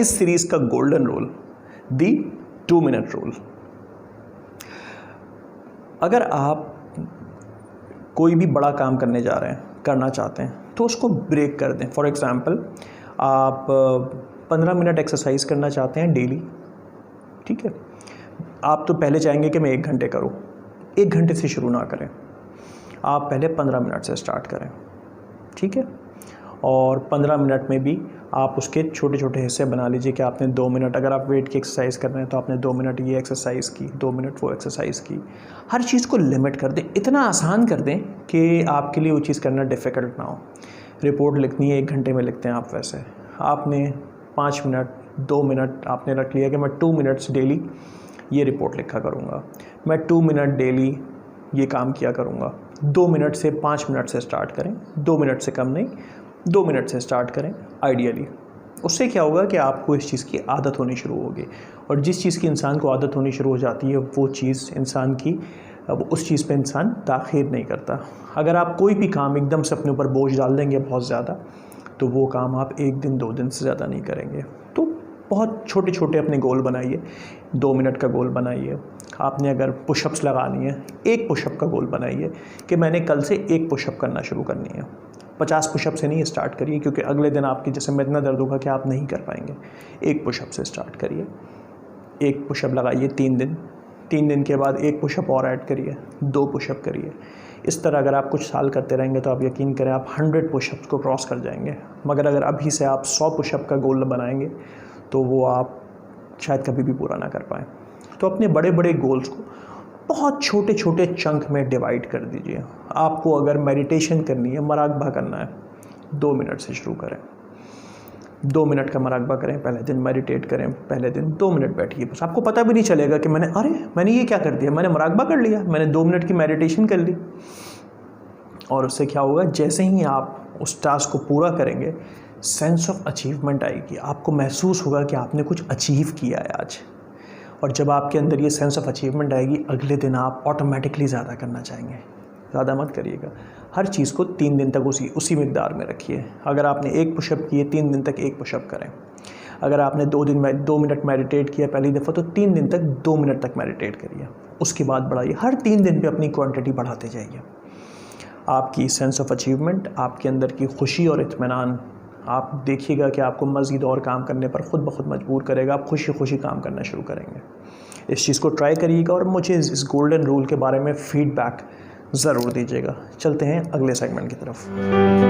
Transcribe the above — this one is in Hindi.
इस सीरीज़ का गोल्डन रूल, दी 2 मिनट रूल। अगर आप कोई भी बड़ा काम करना चाहते हैं तो उसको ब्रेक कर दें। फॉर एग्ज़ाम्पल, आप 15 मिनट एक्सरसाइज करना चाहते हैं डेली, ठीक है। आप तो पहले चाहेंगे कि मैं 1 घंटे करूं। 1 घंटे से शुरू ना करें, आप पहले 15 मिनट से स्टार्ट करें, ठीक है। और 15 मिनट में भी आप उसके छोटे छोटे हिस्से बना लीजिए कि आपने 2 मिनट, अगर आप वेट की एक्सरसाइज कर रहे हैं तो आपने 2 मिनट ये एक्सरसाइज की, 2 मिनट वो एक्सरसाइज की। हर चीज़ को लिमिट कर दें, इतना आसान कर दें कि आपके लिए वो चीज़ करना डिफ़िकल्ट ना हो। रिपोर्ट लिखनी है 1 घंटे में लिखते हैं आप, वैसे आपने 5 मिनट 2 मिनट आपने रख लिया कि मैं 2 मिनट्स डेली ये रिपोर्ट लिखा करूँगा, मैं 2 मिनट डेली ये काम किया करूँगा। 2 मिनट से 5 मिनट से स्टार्ट करें, 2 मिनट से कम नहीं, 2 मिनट से स्टार्ट करें आइडियली। उससे क्या होगा कि आपको इस चीज़ की आदत होनी शुरू होगी, और जिस चीज़ की इंसान को आदत होनी शुरू हो जाती है वो चीज़ इंसान की, अब उस चीज़ पे इंसान ताख़ीर नहीं करता। अगर आप कोई भी काम एकदम से अपने ऊपर बोझ डाल देंगे बहुत ज़्यादा, तो वो काम आप 1 दिन 2 दिन से ज़्यादा नहीं करेंगे। तो बहुत छोटे छोटे अपने गोल बनाइए। 2 मिनट का गोल बनाइए। आपने अगर पुशअप्स लगानी है, 1 पुशअप का गोल बनाइए कि मैंने कल से 1 पुशअप करना शुरू करनी है। 50 पुशअप से नहीं स्टार्ट करिए, क्योंकि अगले दिन आपकी जिस्म में इतना दर्द होगा कि आप नहीं कर पाएंगे। 1 पुशअप से स्टार्ट करिए, 1 पुशअप लगाइए 3 दिन, 3 दिन के बाद 1 पुशअप और ऐड करिए, 2 पुशअप करिए। इस तरह अगर आप कुछ साल करते रहेंगे तो आप यकीन करें आप 100 पुशअप्स को क्रॉस कर जाएंगे। मगर अगर अभी से आप 100 पुशअप का गोल बनाएंगे तो वो आप शायद कभी भी पूरा ना कर पाएँ। तो अपने बड़े बड़े गोल्स को बहुत छोटे छोटे चंक में डिवाइड कर दीजिए। आपको अगर मेडिटेशन करनी है, मराकबा करना है, 2 मिनट से शुरू करें। 2 मिनट का मराकबा करें, पहले दिन मेडिटेट करें, पहले दिन 2 मिनट बैठिए, बस आपको पता भी नहीं चलेगा कि मैंने ये क्या कर दिया, मैंने मराकबा कर लिया, मैंने 2 मिनट की मेडिटेशन कर ली। और उससे क्या होगा, जैसे ही आप उस टास्क को पूरा करेंगे, सेंस ऑफ अचीवमेंट आएगी। आपको महसूस होगा कि आपने कुछ अचीव किया है आज। और जब आपके अंदर ये सेंस ऑफ अचीवमेंट आएगी, अगले दिन आप ऑटोमेटिकली ज़्यादा करना चाहेंगे। ज़्यादा मत करिएगा, हर चीज़ को 3 दिन तक उसी मिकदार में रखिए। अगर आपने 1 पुशअप किए, 3 दिन तक 1 पुशअप करें। अगर आपने 2 मिनट मेडिटेट किया पहली दफ़ा, तो 3 दिन तक 2 मिनट तक मेडिटेट करिए, उसके बाद बढ़ाइए। हर 3 दिन पे अपनी क्वांटिटी बढ़ाते जाइए। आपकी सेंस ऑफ अचीवमेंट, आपके अंदर की खुशी और इत्मीनान, आप देखिएगा कि आपको मज़ीद और काम करने पर ख़ुद ब खुद मजबूर करेगा। आप खुशी खुशी काम करना शुरू करेंगे। इस चीज़ को ट्राई करिएगा और मुझे इस गोल्डन रूल के बारे में फ़ीडबैक ज़रूर दीजिएगा। चलते हैं अगले सेगमेंट की तरफ।